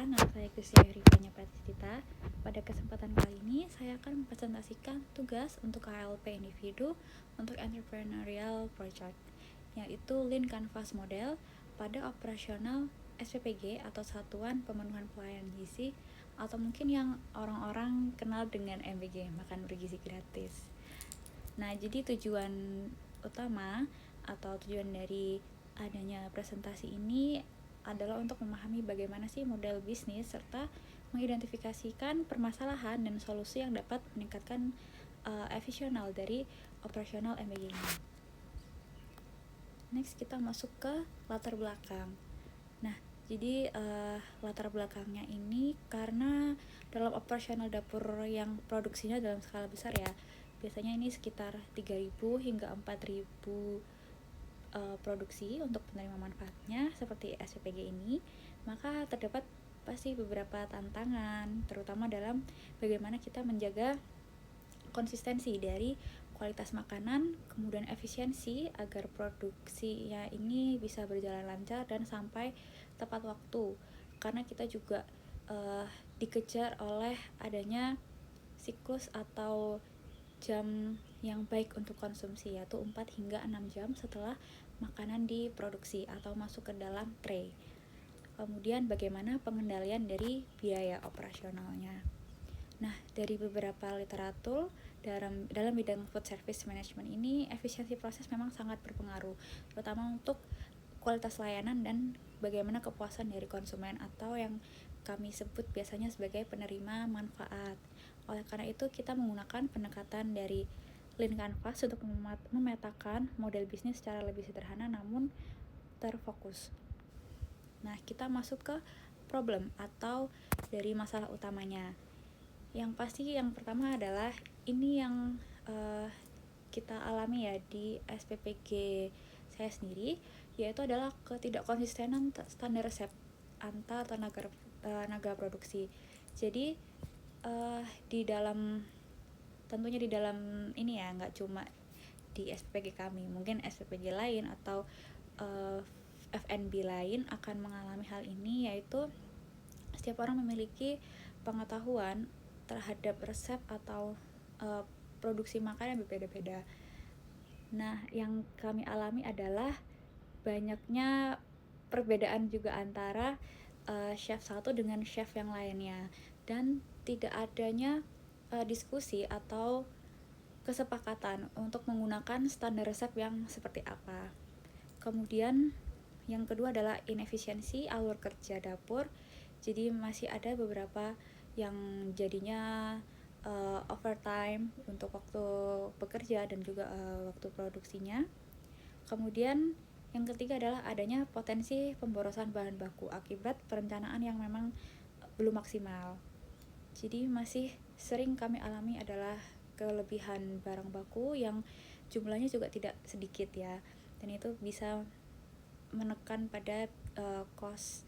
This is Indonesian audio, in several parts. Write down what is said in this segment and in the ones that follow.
nama saya Krisya Rifanya Pratistita. Pada kesempatan kali ini, saya akan mempresentasikan tugas untuk KLP individu untuk entrepreneurial project, yaitu Lean Canvas Model pada operasional SPPG atau Satuan Pemenuhan Pelayanan Gizi, atau mungkin yang orang-orang kenal dengan MBG, makan bergizi gratis. Nah, jadi tujuan utama atau tujuan dari adanya presentasi ini adalah untuk memahami bagaimana sih model bisnis serta mengidentifikasikan permasalahan dan solusi yang dapat meningkatkan efisiensi dari operasional MBG ini. Next, kita masuk ke latar belakang. Nah, jadi latar belakangnya ini karena dalam operasional dapur yang produksinya dalam skala besar ya, biasanya ini sekitar 3.000 hingga 4.000 produksi untuk penerima manfaatnya seperti SPPG ini, maka terdapat pasti beberapa tantangan, terutama dalam bagaimana kita menjaga konsistensi dari kualitas makanan, kemudian efisiensi agar produksinya ini bisa berjalan lancar dan sampai tepat waktu, karena kita juga dikejar oleh adanya siklus atau jam yang baik untuk konsumsi, yaitu 4 hingga 6 jam setelah makanan diproduksi atau masuk ke dalam tray. Kemudian bagaimana pengendalian dari biaya operasionalnya. Nah, dari beberapa literatur dalam bidang food service management ini, efisiensi proses memang sangat berpengaruh, terutama untuk kualitas layanan dan bagaimana kepuasan dari konsumen atau yang kami sebut biasanya sebagai penerima manfaat. Oleh karena itu, kita menggunakan pendekatan dari Lean Canvas untuk memetakan model bisnis secara lebih sederhana namun terfokus. Nah, kita masuk ke problem atau dari masalah utamanya. Yang pasti yang pertama adalah ini yang kita alami ya di SPPG saya sendiri, yaitu adalah ketidakkonsistenan standar resep antar tenaga produksi. Jadi tentunya di dalam ini ya, nggak cuma di SPPG kami, mungkin SPPG lain atau FNB lain akan mengalami hal ini, yaitu setiap orang memiliki pengetahuan terhadap resep atau produksi makanan yang berbeda-beda. Nah, yang kami alami adalah banyaknya perbedaan juga antara chef satu dengan chef yang lainnya, dan tidak adanya diskusi atau kesepakatan untuk menggunakan standar resep yang seperti apa. Kemudian yang kedua adalah inefisiensi alur kerja dapur. Jadi masih ada beberapa yang jadinya overtime untuk waktu bekerja dan juga waktu produksinya. Kemudian yang ketiga adalah adanya potensi pemborosan bahan baku akibat perencanaan yang memang belum maksimal. Jadi masih sering kami alami adalah kelebihan barang baku yang jumlahnya juga tidak sedikit ya, dan itu bisa menekan pada cost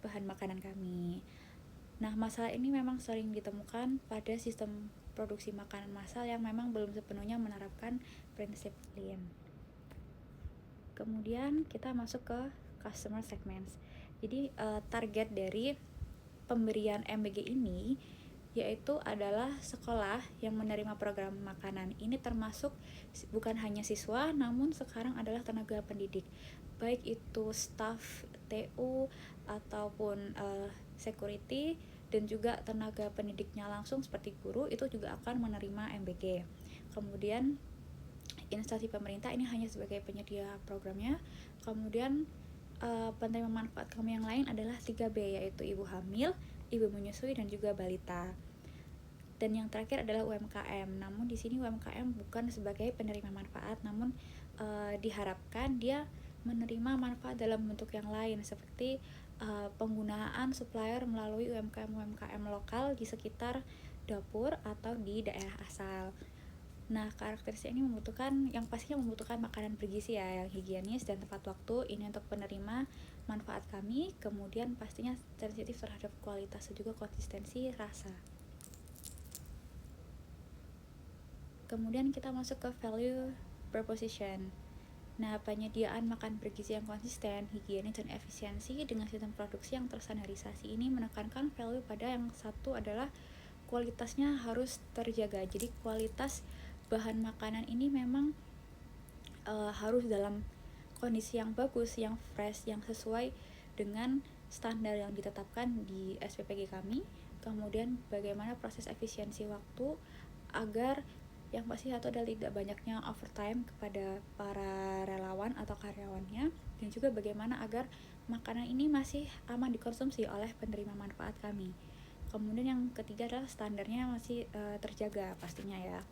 bahan makanan kami. Nah, masalah ini memang sering ditemukan pada sistem produksi makanan massal yang memang belum sepenuhnya menerapkan prinsip Lean. Kemudian kita masuk ke customer segments. Jadi target dari pemberian MBG ini yaitu adalah sekolah yang menerima program makanan. Ini termasuk bukan hanya siswa, namun sekarang adalah tenaga pendidik, baik itu staff TU ataupun security, dan juga tenaga pendidiknya langsung seperti guru itu juga akan menerima MBG. Kemudian instansi pemerintah ini hanya sebagai penyedia programnya. Kemudian penerima manfaat kami yang lain adalah 3B, yaitu ibu hamil, ibu menyusui, dan juga balita. Dan yang terakhir adalah UMKM. Namun di sini UMKM bukan sebagai penerima manfaat, namun diharapkan dia menerima manfaat dalam bentuk yang lain, seperti penggunaan supplier melalui UMKM lokal di sekitar dapur atau di daerah asal. Nah, karakteristik ini yang pastinya membutuhkan makanan bergizi ya, yang higienis dan tepat waktu. Ini untuk penerima manfaat kami. Kemudian pastinya sensitif terhadap kualitas dan juga konsistensi rasa. Kemudian kita masuk ke value proposition. Nah, penyediaan makan bergizi yang konsisten, higienis, dan efisiensi dengan sistem produksi yang terstandarisasi ini menekankan value pada yang satu adalah kualitasnya harus terjaga. Jadi kualitas bahan makanan ini memang harus dalam kondisi yang bagus, yang fresh, yang sesuai dengan standar yang ditetapkan di SPPG kami. Kemudian bagaimana proses efisiensi waktu agar yang pasti satu adalah tidak banyaknya overtime kepada para relawan atau karyawannya, dan juga bagaimana agar makanan ini masih aman dikonsumsi oleh penerima manfaat kami. Kemudian yang ketiga adalah standarnya masih terjaga pastinya ya.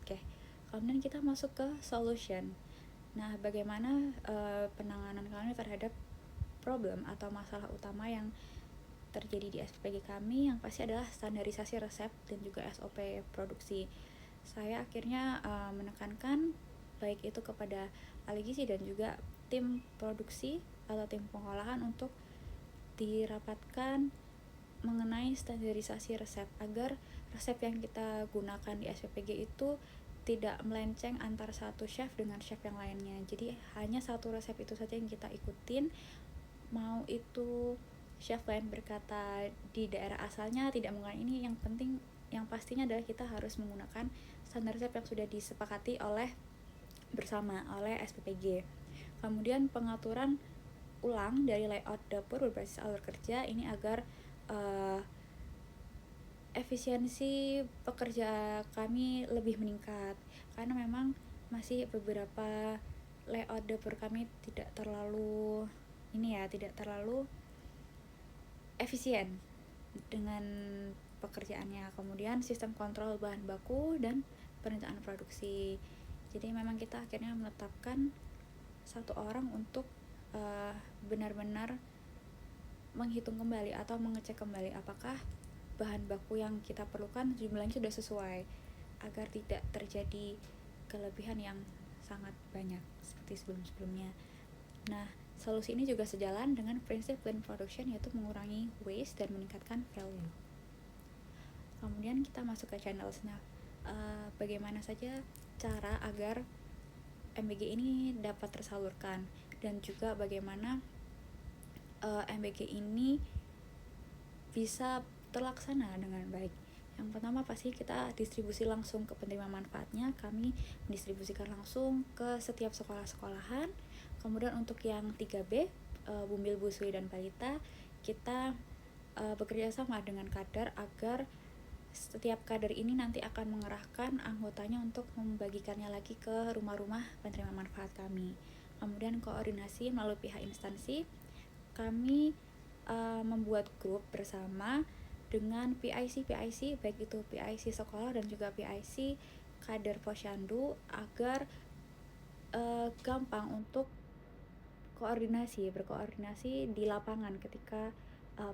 Oke, kemudian kita masuk ke solution. Nah, bagaimana penanganan kami terhadap problem atau masalah utama yang terjadi di SPG kami? Yang pasti adalah standarisasi resep dan juga SOP produksi. Saya akhirnya menekankan baik itu kepada ahli gizi dan juga tim produksi atau tim pengolahan untuk dirapatkan mengenai standarisasi resep agar resep yang kita gunakan di SPPG itu tidak melenceng antar satu chef dengan chef yang lainnya. Jadi hanya satu resep itu saja yang kita ikutin. Mau itu chef lain berkata di daerah asalnya tidak menggunakan ini, yang penting yang pastinya adalah kita harus menggunakan standar resep yang sudah disepakati bersama oleh SPPG. Kemudian pengaturan ulang dari layout dapur berbasis alur kerja ini agar efisiensi pekerja kami lebih meningkat, karena memang masih beberapa layout dapur kami tidak terlalu efisien dengan pekerjaannya. Kemudian sistem kontrol bahan baku dan perencanaan produksi. Jadi memang kita akhirnya menetapkan satu orang untuk benar-benar menghitung kembali atau mengecek kembali apakah bahan baku yang kita perlukan jumlahnya sudah sesuai, agar tidak terjadi kelebihan yang sangat banyak seperti sebelum-sebelumnya. Nah, solusi ini juga sejalan dengan prinsip lean production, yaitu mengurangi waste dan meningkatkan value. Kemudian kita masuk ke channels. Nah, bagaimana saja cara agar MBG ini dapat tersalurkan, dan juga bagaimana MBG ini bisa terlaksana dengan baik. Yang pertama pasti kita distribusi langsung ke penerima manfaatnya. Kami mendistribusikan langsung ke setiap sekolah-sekolahan. Kemudian untuk yang 3B, Bumbil, Busui, dan Balita, kita bekerja sama dengan kader agar setiap kader ini nanti akan mengerahkan anggotanya untuk membagikannya lagi ke rumah-rumah penerima manfaat kami. Kemudian koordinasi melalui pihak instansi, kami membuat grup bersama dengan PIC baik itu PIC sekolah dan juga PIC kader posyandu, agar gampang untuk berkoordinasi di lapangan ketika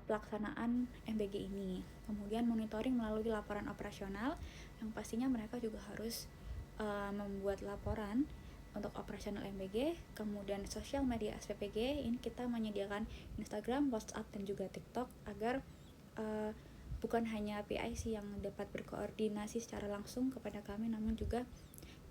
pelaksanaan MBG ini. Kemudian monitoring melalui laporan operasional, yang pastinya mereka juga harus membuat laporan untuk operasional MBG. Kemudian sosial media SPPG, ini kita menyediakan Instagram, WhatsApp, dan juga TikTok agar bukan hanya PIC yang dapat berkoordinasi secara langsung kepada kami, namun juga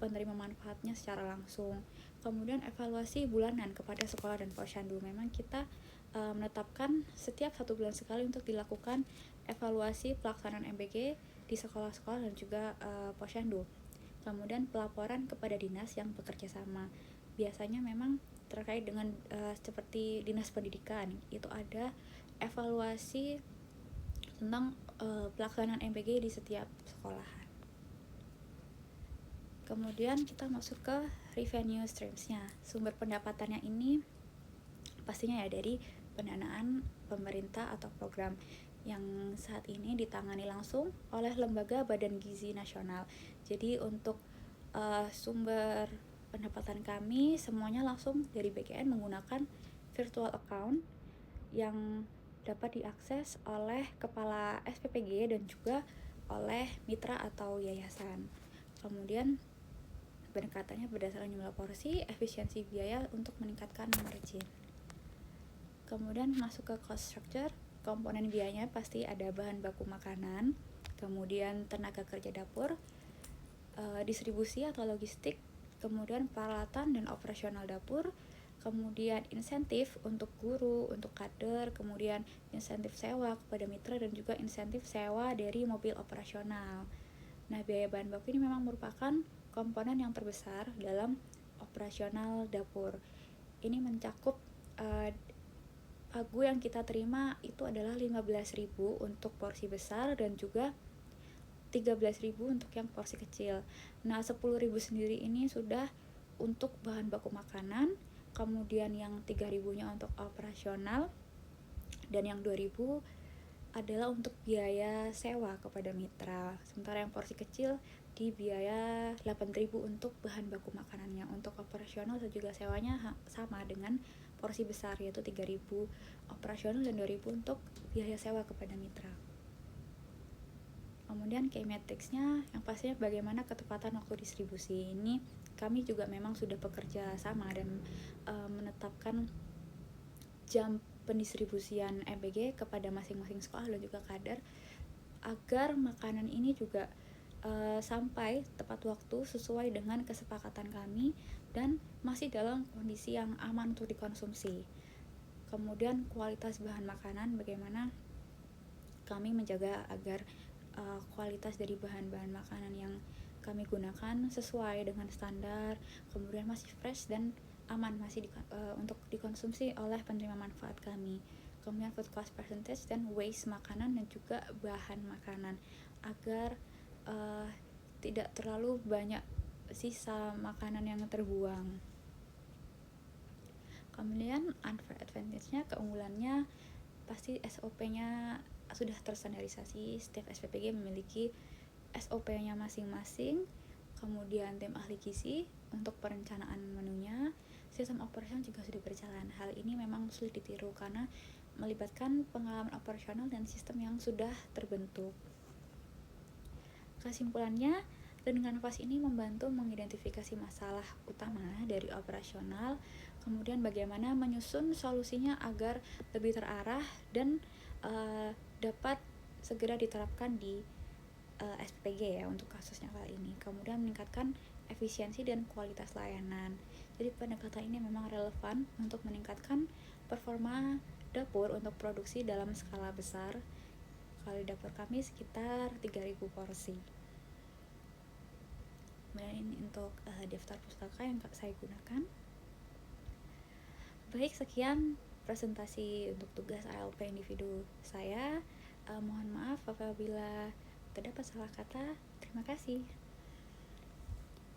penerima manfaatnya secara langsung. Kemudian evaluasi bulanan kepada sekolah dan posyandu. Memang kita menetapkan setiap 1 bulan sekali untuk dilakukan evaluasi pelaksanaan MBG di sekolah-sekolah dan juga posyandu. Kemudian pelaporan kepada dinas yang bekerja sama. Biasanya memang terkait dengan seperti dinas pendidikan, itu ada evaluasi tentang pelaksanaan MBG di setiap sekolahan. Kemudian kita masuk ke revenue streams-nya. Sumber pendapatannya ini pastinya ya dari pendanaan pemerintah atau program yang saat ini ditangani langsung oleh Lembaga Badan Gizi Nasional. Jadi untuk sumber pendapatan kami semuanya langsung dari BGN menggunakan virtual account yang dapat diakses oleh kepala SPPG dan juga oleh mitra atau yayasan. Kemudian pendekatannya berdasarkan jumlah porsi, efisiensi biaya untuk meningkatkan margin. Kemudian masuk ke cost structure. Komponen biayanya pasti ada bahan baku makanan, kemudian tenaga kerja dapur, distribusi atau logistik, kemudian peralatan dan operasional dapur, kemudian insentif untuk guru, untuk kader, kemudian insentif sewa kepada mitra, dan juga insentif sewa dari mobil operasional. Nah, biaya bahan baku ini memang merupakan komponen yang terbesar dalam operasional dapur. Ini mencakup pagu yang kita terima itu adalah 15.000 untuk porsi besar dan juga 13.000 untuk yang porsi kecil. Nah, 10.000 sendiri ini sudah untuk bahan baku makanan, kemudian yang 3.000-nya untuk operasional, dan yang 2.000 adalah untuk biaya sewa kepada mitra. Sementara yang porsi kecil di biaya 8.000 untuk bahan baku makanannya. Untuk operasional dan juga sewanya sama dengan porsi besar, yaitu 3.000 operasional dan 2.000 untuk biaya sewa kepada mitra. Kemudian key metrics-nya yang pastinya bagaimana ketepatan waktu distribusi. Ini kami juga memang sudah bekerja sama dan menetapkan jam pendistribusian MPG kepada masing-masing sekolah dan juga kader agar makanan ini juga sampai tepat waktu sesuai dengan kesepakatan kami dan masih dalam kondisi yang aman untuk dikonsumsi. Kemudian kualitas bahan makanan, bagaimana kami menjaga agar kualitas dari bahan-bahan makanan yang kami gunakan sesuai dengan standar, kemudian masih fresh dan aman masih untuk dikonsumsi oleh penerima manfaat kami. Kemudian food cost percentage dan waste makanan dan juga bahan makanan agar tidak terlalu banyak sisa makanan yang terbuang. Kemudian unfair advantage-nya, keunggulannya pasti SOP-nya sudah terstandarisasi. Setiap SPPG memiliki SOP-nya masing-masing. Kemudian tim ahli gizi untuk perencanaan menunya. Sistem operasi juga sudah berjalan. Hal ini memang sulit ditiru karena melibatkan pengalaman operasional dan sistem yang sudah terbentuk. Kesimpulannya, learning canvas ini membantu mengidentifikasi masalah utama dari operasional, kemudian bagaimana menyusun solusinya agar lebih terarah dan dapat segera diterapkan di SPG ya untuk kasusnya kali ini. Kemudian meningkatkan efisiensi dan kualitas layanan. Jadi pendekatan ini memang relevan untuk meningkatkan performa dapur untuk produksi dalam skala besar. Kalau di dapur kami sekitar 3.000 porsi. Kemudian ini untuk daftar pustaka yang saya gunakan. Baik, sekian presentasi untuk tugas ALP individu saya. Mohon maaf apabila terdapat salah kata. Terima kasih.